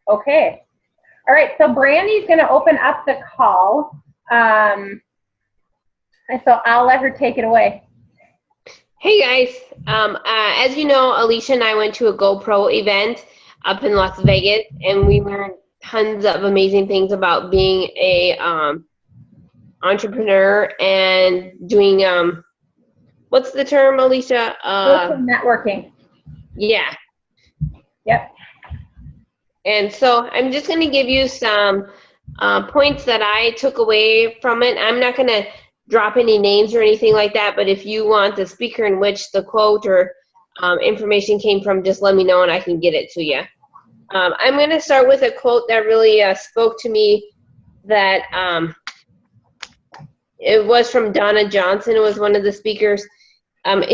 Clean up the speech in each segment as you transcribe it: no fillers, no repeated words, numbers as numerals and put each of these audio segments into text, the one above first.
Okay. All right, so Brandy's going to open up the call. And so I'll let her take it away. Hey guys, as you know, Alicia and I went to a GoPro event up in Las Vegas, and we learned tons of amazing things about being a entrepreneur and doing what's the term, Alicia? Social networking. Yeah. Yep. And so I'm just going to give you some points that I took away from it. I'm not going to drop any names or anything like that, but if you want the speaker in which the quote or information came from, just let me know and I can get it to you. I'm going to start with a quote that really spoke to me, that it was from Donna Johnson. It was one of the speakers.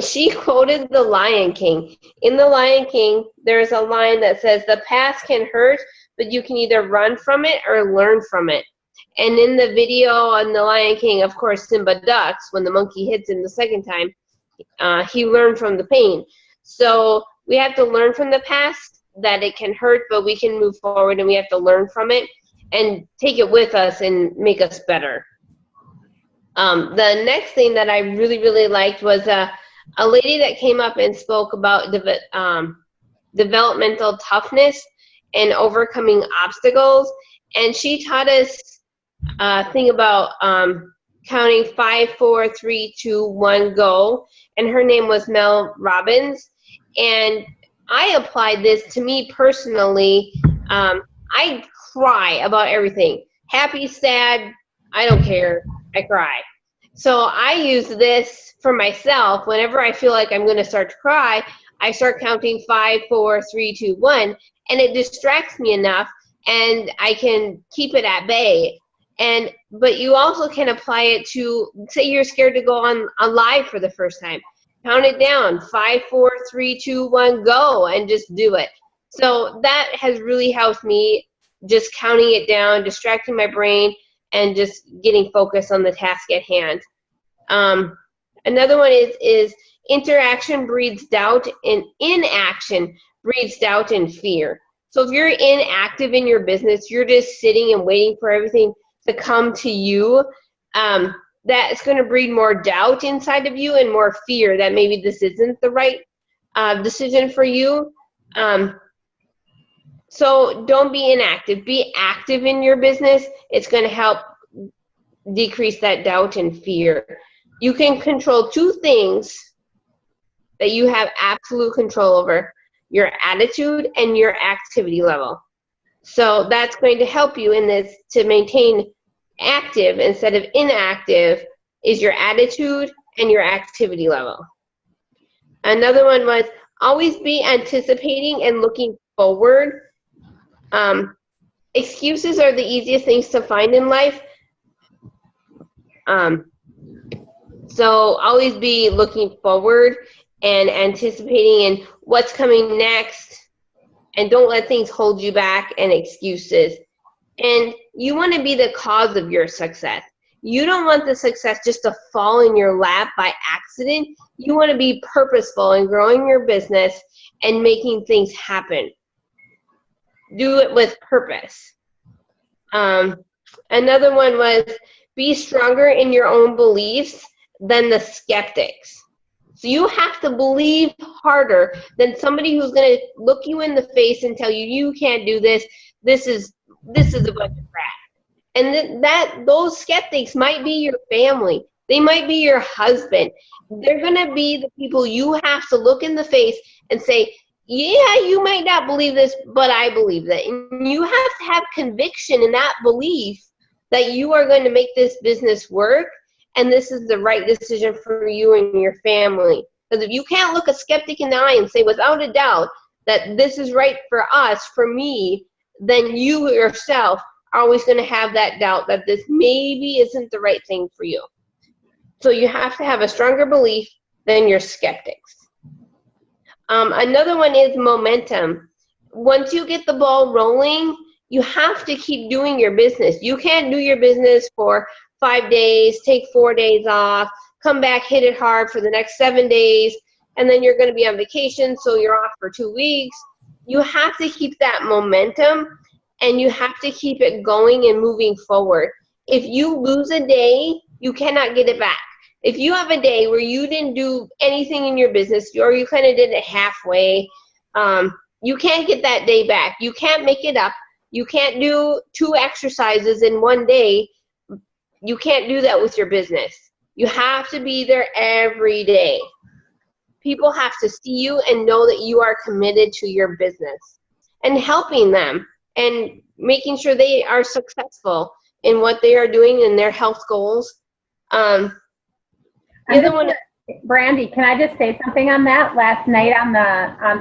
She quoted The Lion King. In The Lion King, there's a line that says, "The past can hurt, but you can either run from it or learn from it." And in the video on The Lion King, of course, Simba ducks when the monkey hits him the second time. He learned from the pain. So we have to learn from the past, that it can hurt, but we can move forward, and we have to learn from it and take it with us and make us better. The next thing that I really, really liked was a lady that came up and spoke about developmental toughness and overcoming obstacles. And she taught us a thing about counting 5, 4, 3, 2, 1, go. And her name was Mel Robbins. And I applied this to me personally. I cry about everything. Happy, sad, I don't care. I cry. So I use this for myself. Whenever I feel like I'm going to start to cry, I start counting 5, 4, 3, 2, 1, and it distracts me enough, and I can keep it at bay. But you also can apply it to, say you're scared to go on live for the first time. Count it down, 5, 4, 3, 2, 1, go, and just do it. So that has really helped me, just counting it down, distracting my brain, and just getting focused on the task at hand. Another one is interaction breeds doubt, and inaction breeds doubt and fear. So if you're inactive in your business, you're just sitting and waiting for everything to come to you, that's going to breed more doubt inside of you and more fear that maybe this isn't the right decision for you. So don't be inactive. Be active in your business. It's going to help decrease that doubt and fear. You can control 2 things that you have absolute control over: your attitude and your activity level. So that's going to help you in this, to maintain active instead of inactive, is your attitude and your activity level. Another one was always be anticipating and looking forward. Excuses are the easiest things to find in life. So always be looking forward and anticipating and what's coming next, and don't let things hold you back and excuses. And you want to be the cause of your success. You don't want the success just to fall in your lap by accident. You want to be purposeful in growing your business and making things happen. Do it with purpose. Another one was be stronger in your own beliefs than the skeptics. So you have to believe harder than somebody who's going to look you in the face and tell you, you can't do this. This is a bunch of crap. And those skeptics might be your family. They might be your husband. They're going to be the people you have to look in the face and say, yeah, you might not believe this, but I believe that. And you have to have conviction in that belief that you are going to make this business work, and this is the right decision for you and your family. Because if you can't look a skeptic in the eye and say without a doubt that this is right for us, for me, then you yourself are always going to have that doubt that this maybe isn't the right thing for you. So you have to have a stronger belief than your skeptics. Another one is momentum. Once you get the ball rolling, you have to keep doing your business. You can't do your business for 5 days, take 4 days off, come back, hit it hard for the next 7 days, and then you're going to be on vacation, so you're off for 2 weeks. You have to keep that momentum, and you have to keep it going and moving forward. If you lose a day, you cannot get it back. If you have a day where you didn't do anything in your business, or you kind of did it halfway, you can't get that day back. You can't make it up. You can't do 2 exercises in one day. You can't do that with your business. You have to be there every day. People have to see you and know that you are committed to your business and helping them and making sure they are successful in what they are doing and their health goals. The other one, Brandy, can I just say something on that? Last night on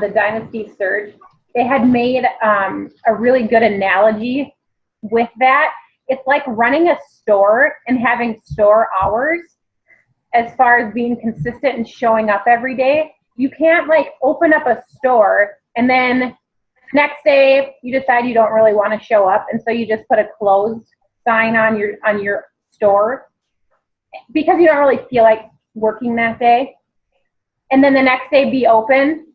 the Dynasty Surge, they had made a really good analogy with that. It's like running a store and having store hours as far as being consistent and showing up every day. You can't like open up a store and then next day you decide you don't really want to show up, and so you just put a closed sign on your store because you don't really feel like working that day. And then the next day be open.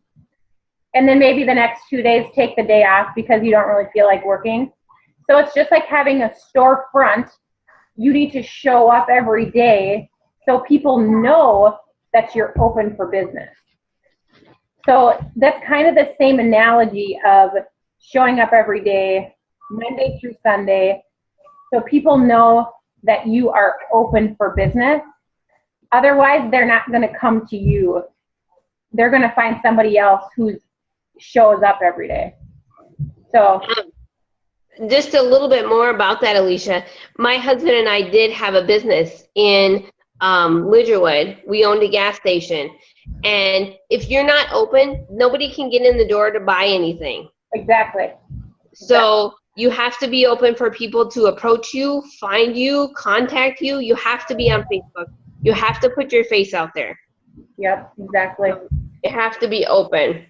And then maybe the next 2 days take the day off because you don't really feel like working. So it's just like having a storefront. You need to show up every day so people know that you're open for business. So that's kind of the same analogy of showing up every day, Monday through Sunday, so people know that you are open for business. Otherwise, they're not going to come to you. They're going to find somebody else who shows up every day. So just a little bit more about that, Alicia. My husband and I did have a business in Lidgerwood. We owned a gas station. And if you're not open, nobody can get in the door to buy anything. Exactly. So you have to be open for people to approach you, find you, contact you. You have to be on Facebook. You have to put your face out there. Yep, exactly. You have to be open.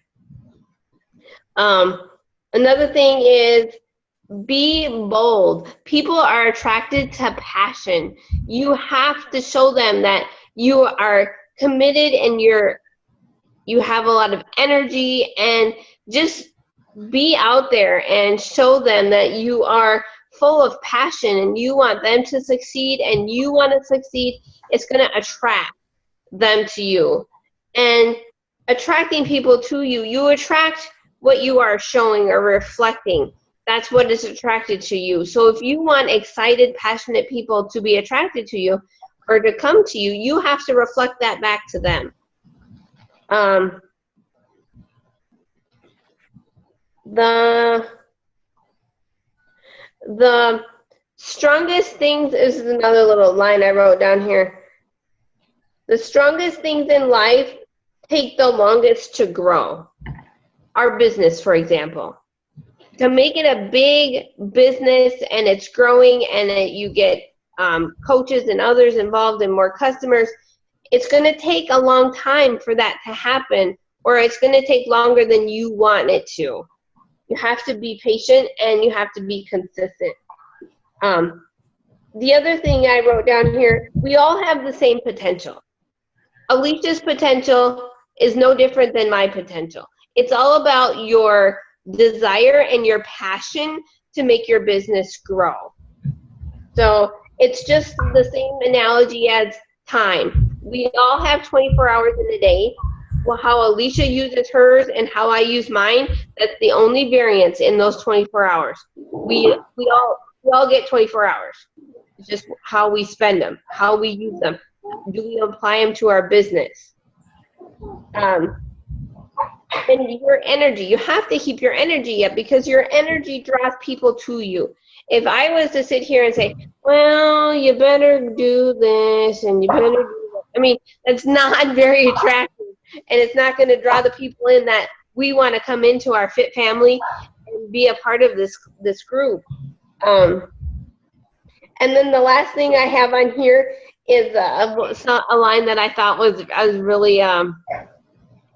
Another thing is be bold. People are attracted to passion. You have to show them that you are committed and you have a lot of energy, and just be out there and show them that you are full of passion and you want them to succeed and you want to succeed. It's going to attract them to you. And attracting people to you, you attract what you are showing or reflecting. That's what is attracted to you. So if you want excited, passionate people to be attracted to you or to come to you, you have to reflect that back to them. The strongest things is another little line I wrote down here. The strongest things in life take the longest to grow. Our business, for example. To make it a big business and it's growing and you get coaches and others involved and more customers, it's going to take a long time for that to happen, or it's going to take longer than you want it to. You have to be patient and you have to be consistent. The other thing I wrote down here, we all have the same potential. Alicia's potential is no different than my potential. It's all about your desire and your passion to make your business grow. So it's just the same analogy as time. We all have 24 hours in a day. Well, how Alicia uses hers and how I use mine, that's the only variance in those 24 hours. We all get 24 hours. It's just how we spend them, how we use them. Do we apply them to our business? And your energy, you have to keep your energy up because your energy draws people to you. If I was to sit here and say, well, you better do this and you better do that, I mean, that's not very attractive, and it's not going to draw the people in that we want to come into our fit family and be a part of this group. And then the last thing I have on here is a line that I thought was really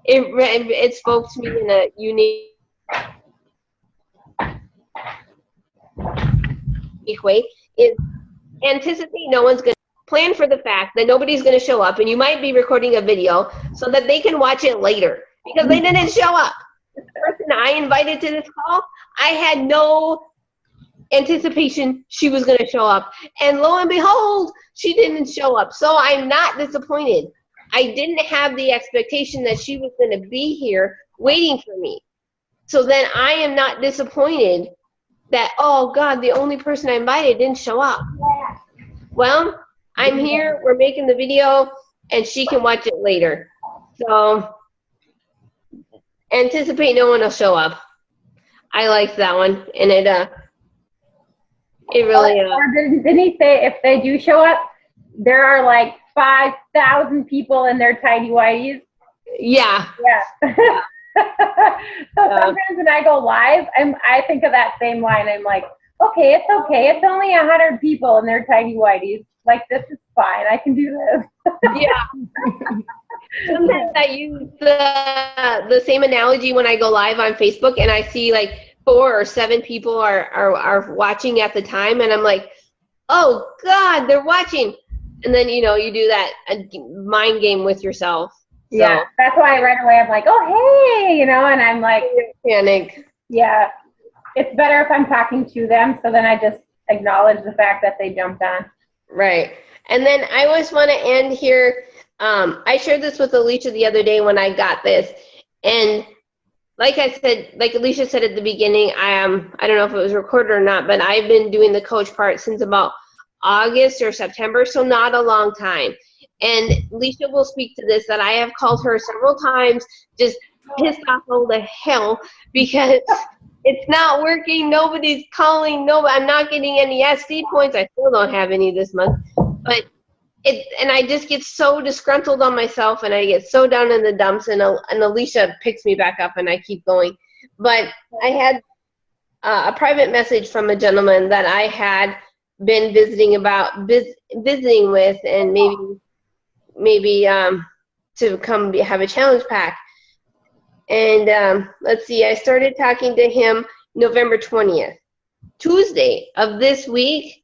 it spoke to me in a unique way. Is anticipate no one's going to plan for the fact that nobody's going to show up, and you might be recording a video so that they can watch it later because they didn't show up. The person I invited to this call, I had no anticipation she was going to show up. And lo and behold, she didn't show up. So I'm not disappointed. I didn't have the expectation that she was going to be here waiting for me. So then I am not disappointed that, oh God, the only person I invited didn't show up. Well, I'm here, we're making the video, and she can watch it later. So anticipate no one will show up. I liked that one, and it really. Or didn't he say if they do show up, there are like 5,000 people in their tidy whities? Yeah. Yeah. So sometimes when I go live, I think of that same line. I'm like, okay, it's okay. It's only 100 people in their tidy whities. Like, this is fine. I can do this. Yeah. Sometimes I use the same analogy when I go live on Facebook and I see like 4 or 7 people are watching at the time, and I'm like, oh God, they're watching. And then, you do that mind game with yourself. So. Yeah, that's why right away I'm like, oh, hey, and I'm like, panic. Yeah, it's better if I'm talking to them, so then I just acknowledge the fact that they jumped on. Right. And then I always want to end here. I shared this with Alicia the other day when I got this. And like I said, like Alicia said at the beginning, I don't know if it was recorded or not, but I've been doing the coach part since about August or September, so not a long time. And Alicia will speak to this, that I have called her several times, just pissed off all the hell because it's not working. Nobody's calling. I'm not getting any SD points. I still don't have any this month. But and I just get so disgruntled on myself, and I get so down in the dumps, and Alicia picks me back up, and I keep going. But I had a private message from a gentleman that I had been visiting with, and maybe to come have a challenge pack. And let's see, I started talking to him November 20th. Tuesday of this week,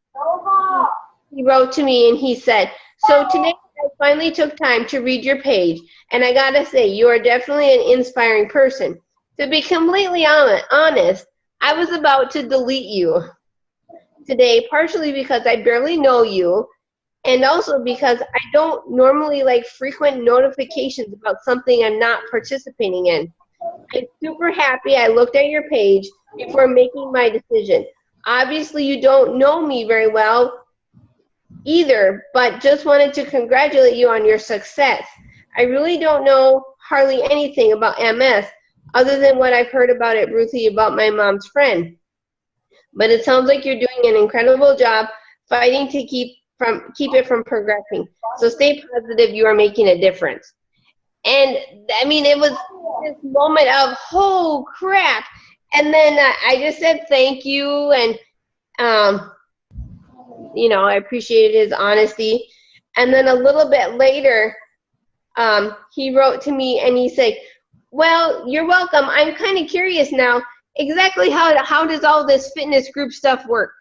he wrote to me and he said, so today I finally took time to read your page, and I gotta say, you are definitely an inspiring person. To be completely honest, I was about to delete you today, partially because I barely know you, and also because I don't normally like frequent notifications about something I'm not participating in. I'm super happy I looked at your page before making my decision. Obviously, you don't know me very well either, but just wanted to congratulate you on your success. I really don't know hardly anything about MS other than what I've heard about it briefly about my mom's friend. But it sounds like you're doing an incredible job fighting to keep it from progressing. So stay positive, you are making a difference. And I mean, it was this moment of, oh crap. And then I just said thank you, and I appreciated his honesty. And then a little bit later, he wrote to me and he said, well, you're welcome. I'm kind of curious now, exactly how does all this fitness group stuff work?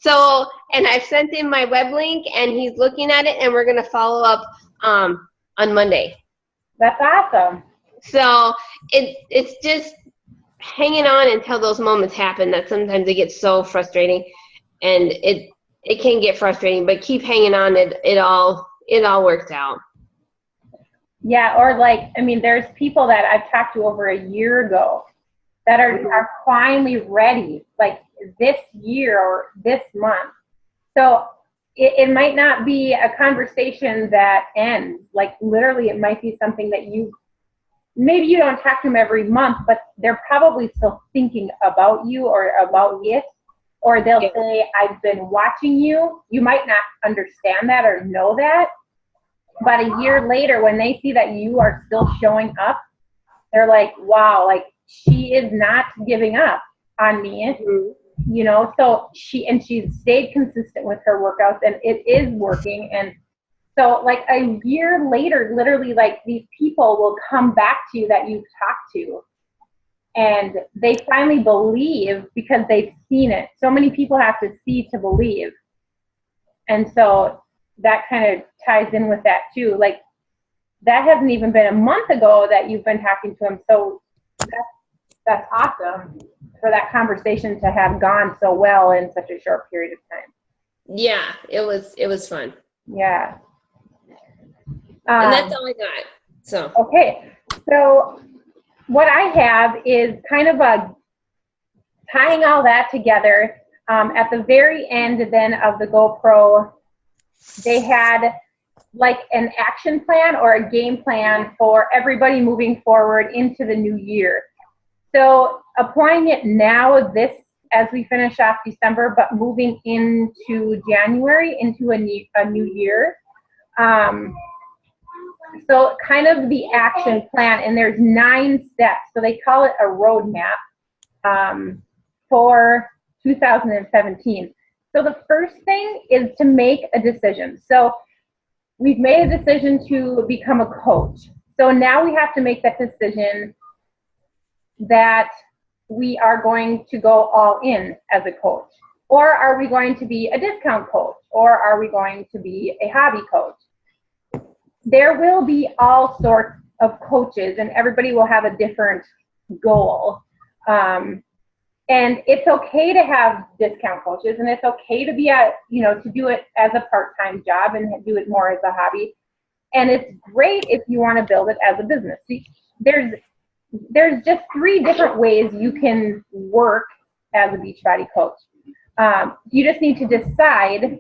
So, and I've sent him my web link, and he's looking at it, and we're going to follow up on Monday. That's awesome. So it's just hanging on until those moments happen, that sometimes it gets so frustrating, and it can get frustrating, but keep hanging on. It all works out. Yeah, or there's people that I've talked to over a year ago that are finally ready, like this year or this month. So it might not be a conversation that ends. Like literally, it might be something that maybe you don't talk to them every month, but they're probably still thinking about you or about it. Or they'll say, I've been watching you. You might not understand that or know that, but a year later, when they see that you are still showing up, they're like, wow, like she is not giving up on me. Mm-hmm. So she's stayed consistent with her workouts, and it is working. And so like a year later, literally, like these people will come back to you that you've talked to, and they finally believe because they've seen it. So many people have to see to believe. And so that kind of ties in with that too. Like that hasn't even been a month ago that you've been talking to him. So That's awesome for that conversation to have gone so well in such a short period of time. Yeah, it was fun. Yeah. And that's all I got. So. Okay. So what I have is kind of a tying all that together. At the very end then of the GoPro, they had like an action plan or a game plan for everybody moving forward into the new year. So applying it now, this as we finish off December, but moving into January, into a new year. So kind of the action plan, and there's 9 steps. So they call it a roadmap for 2017. So the first thing is to make a decision. So we've made a decision to become a coach. So now we have to make that decision that we are going to go all in as a coach. Or are we going to be a discount coach? Or are we going to be a hobby coach? There will be all sorts of coaches, and everybody will have a different goal. And it's okay to have discount coaches, and it's okay to be to do it as a part-time job and do it more as a hobby. And it's great if you want to build it as a business. There's just 3 different ways you can work as a Beachbody coach. You just need to decide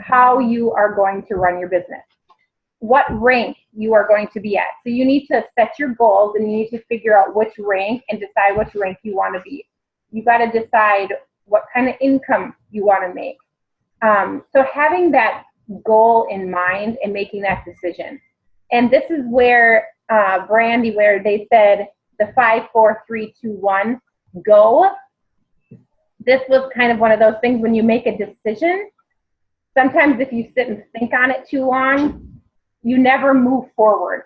how you are going to run your business, what rank you are going to be at. So you need to set your goals, and you need to figure out which rank and decide which rank you want to be. You got to decide what kind of income you want to make. So having that goal in mind and making that decision. And this is where Brandy, where they said the 5, 4, 3, 2, 1, go. This was kind of one of those things when you make a decision. Sometimes if you sit and think on it too long, you never move forward.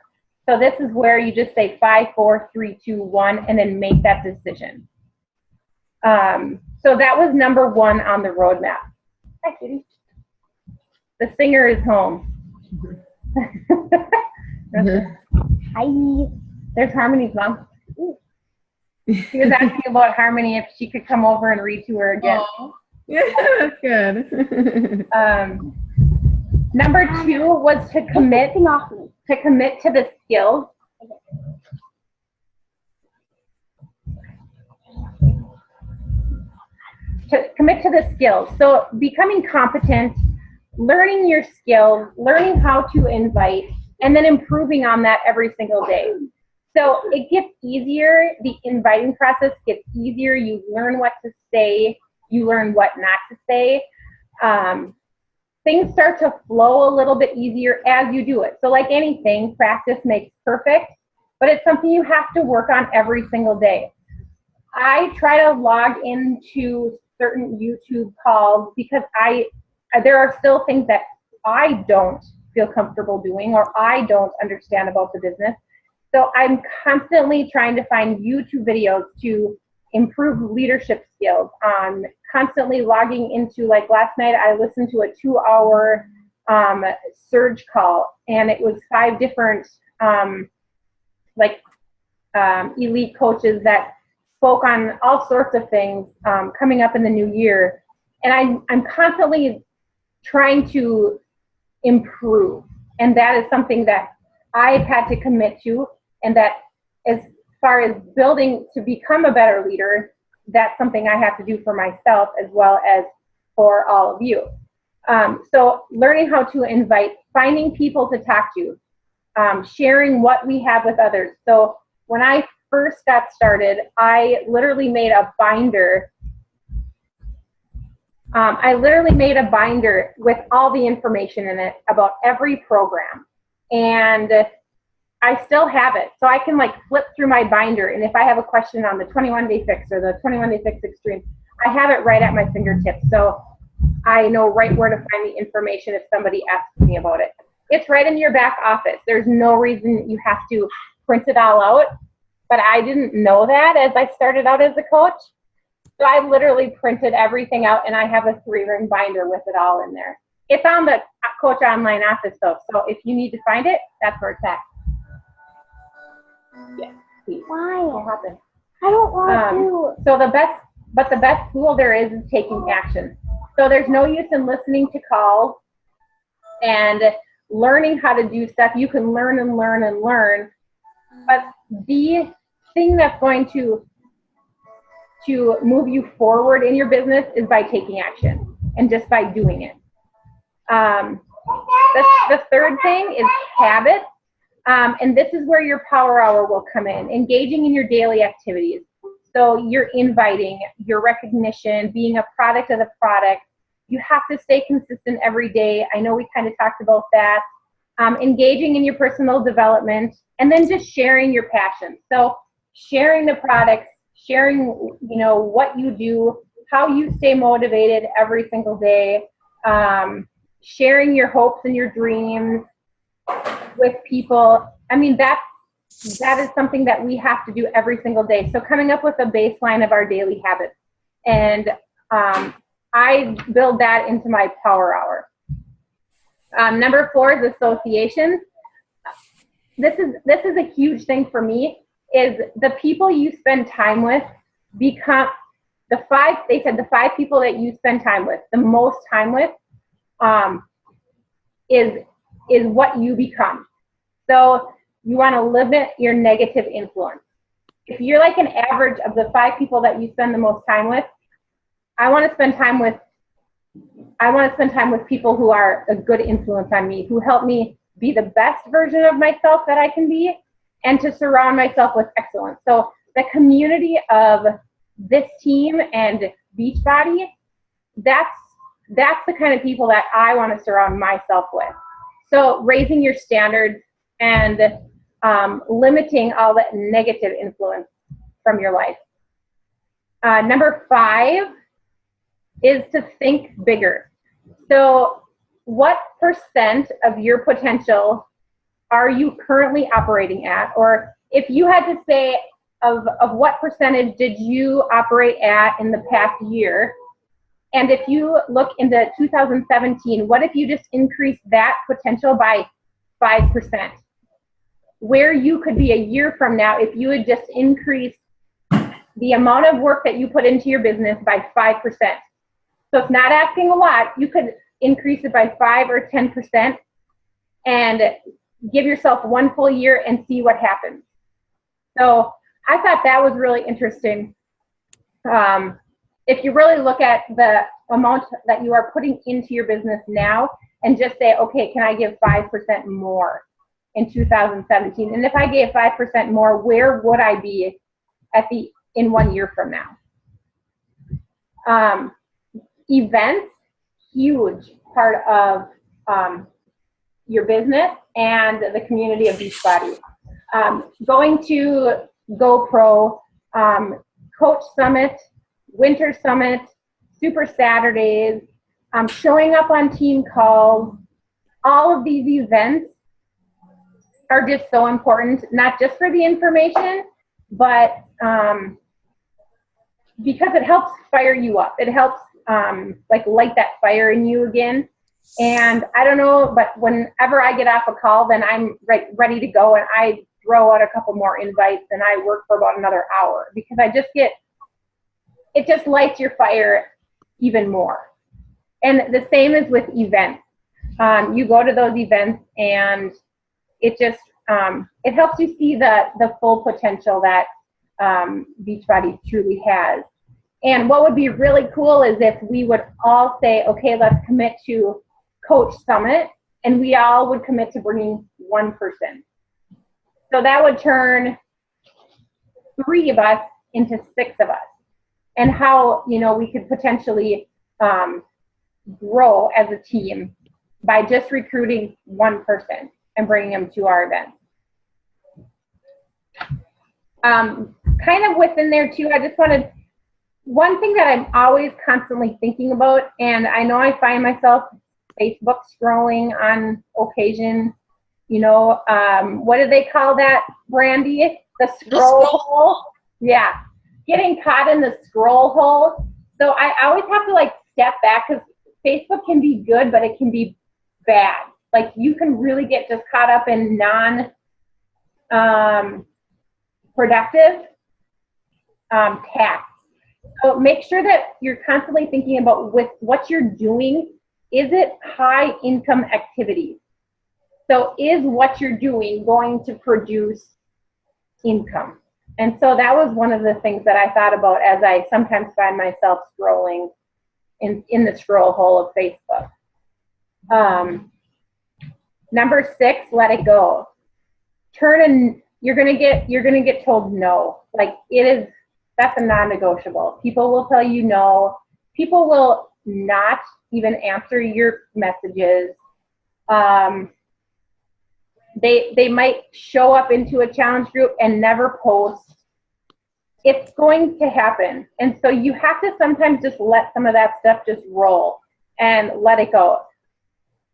So this is where you just say 5, 4, 3, 2, 1, and then make that decision. So that was number 1 on the roadmap. Hi, Kitty. The singer is home. Hi. There's Harmony's mom. She was asking about Harmony if she could come over and read to her again. Oh, yeah, that's good. Number 2 was to commit to the skills. To commit to the skills. So becoming competent, learning your skills, learning how to invite, and then improving on that every single day. So it gets easier. The inviting process gets easier. You learn what to say. You learn what not to say. Things start to flow a little bit easier as you do it. So like anything, practice makes perfect, but it's something you have to work on every single day. I try to log into certain YouTube calls because there are still things that I don't feel comfortable doing or I don't understand about the business. So I'm constantly trying to find YouTube videos to improve leadership skills. Constantly logging into, like last night, I listened to a 2-hour surge call, and it was 5 different elite coaches that spoke on all sorts of things coming up in the new year. And I'm constantly trying to improve. And that is something that I've had to commit to, and that as far as building to become a better leader, that's something I have to do for myself as well as for all of you. So learning how to invite, finding people to talk to, sharing what we have with others. So when I first got started, I literally made a binder. With all the information in it about every program. And I still have it. So I can flip through my binder, and if I have a question on the 21-day fix or the 21-day fix extreme, I have it right at my fingertips. So I know right where to find the information if somebody asks me about it. It's right in your back office. There's no reason you have to print it all out. But I didn't know that as I started out as a coach. So I literally printed everything out, and I have a 3-ring binder with it all in there. It's on the Coach Online office, though. So if you need to find it, that's where it's at. Yes. Please. Why? What happened? I don't want So the best tool there is taking action. So there's no use in listening to calls and learning how to do stuff. You can learn and learn and learn, but the thing that's going to move you forward in your business is by taking action and just by doing it. The third thing is habits. And this is where your power hour will come in, engaging in your daily activities. So you're inviting, your recognition, being a product of the product. You have to stay consistent every day. I know we kind of talked about that. Engaging in your personal development, and then just sharing your passion. So sharing the products, sharing, what you do, how you stay motivated every single day, sharing your hopes and your dreams with people. I mean, that is something that we have to do every single day. So coming up with a baseline of our daily habits. And I build that into my power hour. Number 4 is associations. This is a huge thing for me, is the people you spend time with become the 5 people that you spend time with, the most time with, is what you become. So you want to limit your negative influence. If you're like an average of the 5 people that you spend the most time with, I want to spend time with people who are a good influence on me, who help me be the best version of myself that I can be, and to surround myself with excellence. So the community of this team and Beachbody, that's the kind of people that I want to surround myself with. So raising your standards and limiting all that negative influence from your life. Number 5 is to think bigger. So what percent of your potential are you currently operating at? Or if you had to say of what percentage did you operate at in the past year? And if you look into 2017, what if you just increased that potential by 5%? Where you could be a year from now if you would just increase the amount of work that you put into your business by 5%. So it's not asking a lot. You could increase it by 5 or 10% and give yourself 1 full year and see what happens. So I thought that was really interesting. If you really look at the amount that you are putting into your business now and just say, okay, can I give 5% more in 2017? And if I gave 5% more, where would I be in 1 year from now? Events, huge part of your business and the community of Beachbody. Going to GoPro, Coach Summit, Winter Summit, Super Saturdays, showing up on team calls. All of these events are just so important, not just for the information, but because it helps fire you up. It helps light that fire in you again. And I don't know, but whenever I get off a call, then I'm ready to go, and I throw out a couple more invites, and I work for about another hour because it just lights your fire even more. And the same is with events. You go to those events, and it just it helps you see the full potential that Beachbody truly has. And what would be really cool is if we would all say, okay, let's commit to Coach Summit, and we all would commit to bringing 1 person. So that would turn 3 of us into 6 of us. And how, we could potentially grow as a team by just recruiting 1 person and bringing them to our event. Kind of within there too, I just wanted, one thing that I'm always constantly thinking about, and I know I find myself Facebook scrolling on occasion, what do they call that, Brandy? The scroll hole? Yeah, getting caught in the scroll hole. So I always have to step back, because Facebook can be good, but it can be bad. You can really get just caught up in non-productive tasks. So make sure that you're constantly thinking about with what you're doing, is it high income activity? So is what you're doing going to produce income? And so that was one of the things that I thought about as I sometimes find myself scrolling in the scroll hole of Facebook. Number 6, let it go. You're gonna get told no. Like that's a non-negotiable. People will tell you no. People will not even answer your messages. They might show up into a challenge group and never post. It's going to happen. And so you have to sometimes just let some of that stuff just roll and let it go.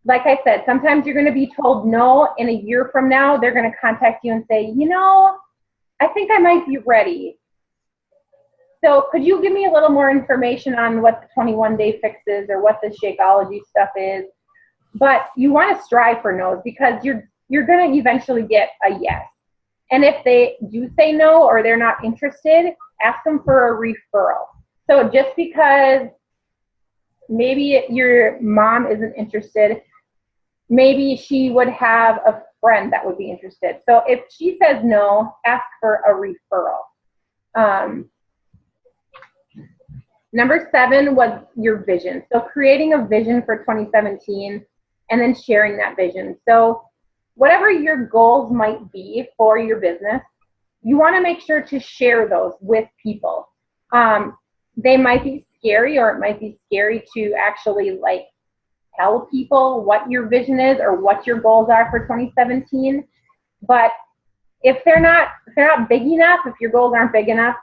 Like I said, sometimes you're going to be told no, and a year from now, they're going to contact you and say, I think I might be ready. So could you give me a little more information on what the 21-day fix is or what the Shakeology stuff is? But you want to strive for no's because you're going to eventually get a yes. And if they do say no or they're not interested, ask them for a referral. So just because maybe your mom isn't interested, maybe she would have a friend that would be interested. So if she says no, ask for a referral. Number 7 was your vision. So creating a vision for 2017 and then sharing that vision. So whatever your goals might be for your business, you want to make sure to share those with people. They might be scary, or it might be scary to actually tell people what your vision is or what your goals are for 2017. But if they're not big enough, if your goals aren't big enough,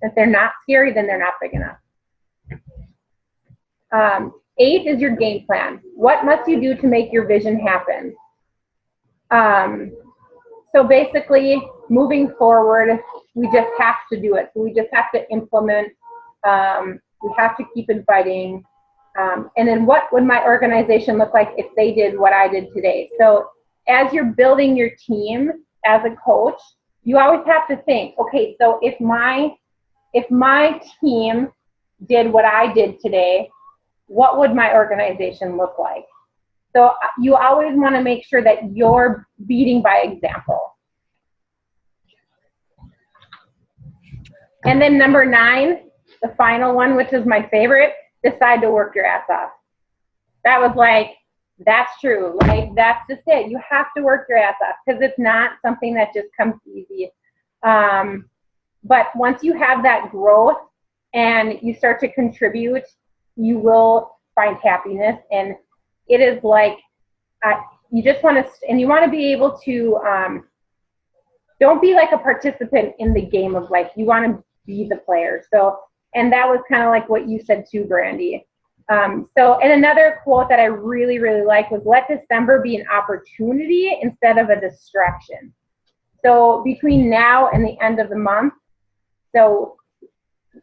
if they're not scary, then they're not big enough. 8 is your game plan. What must you do to make your vision happen? So basically, moving forward, we just have to do it. So we just have to implement. We have to keep inviting. And then what would my organization look like if they did what I did today? So as you're building your team as a coach, you always have to think, okay, so if my team did what I did today, what would my organization look like? So you always want to make sure that you're leading by example. And then number 9, the final one, which is my favorite, decide to work your ass off. That was that's true. That's just it. You have to work your ass off because it's not something that just comes easy. But once you have that growth and you start to contribute, you will find happiness. And it is you just want to, and you want to be able to, don't be like a participant in the game of life. You want to be the player. So, and that was kind of like what you said too, Brandy. And another quote that I really, really like was, let December be an opportunity instead of a distraction. So between now and the end of the month, so,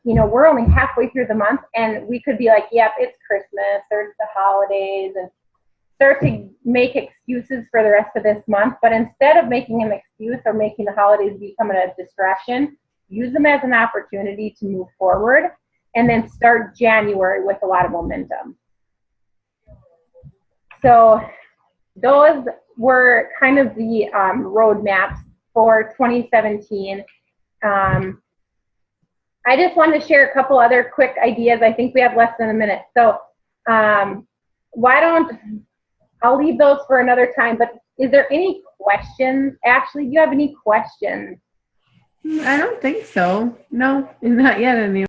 we're only halfway through the month and we could be like, yep, it's Christmas or it's the holidays, and start to make excuses for the rest of this month. But instead of making an excuse or making the holidays become a distraction, use them as an opportunity to move forward and then start January with a lot of momentum. So those were kind of the roadmaps for 2017. I just wanted to share a couple other quick ideas. I think we have less than a minute. So I'll leave those for another time, but is there any questions? Ashley, do you have any questions? I don't think so. No, not yet anyway.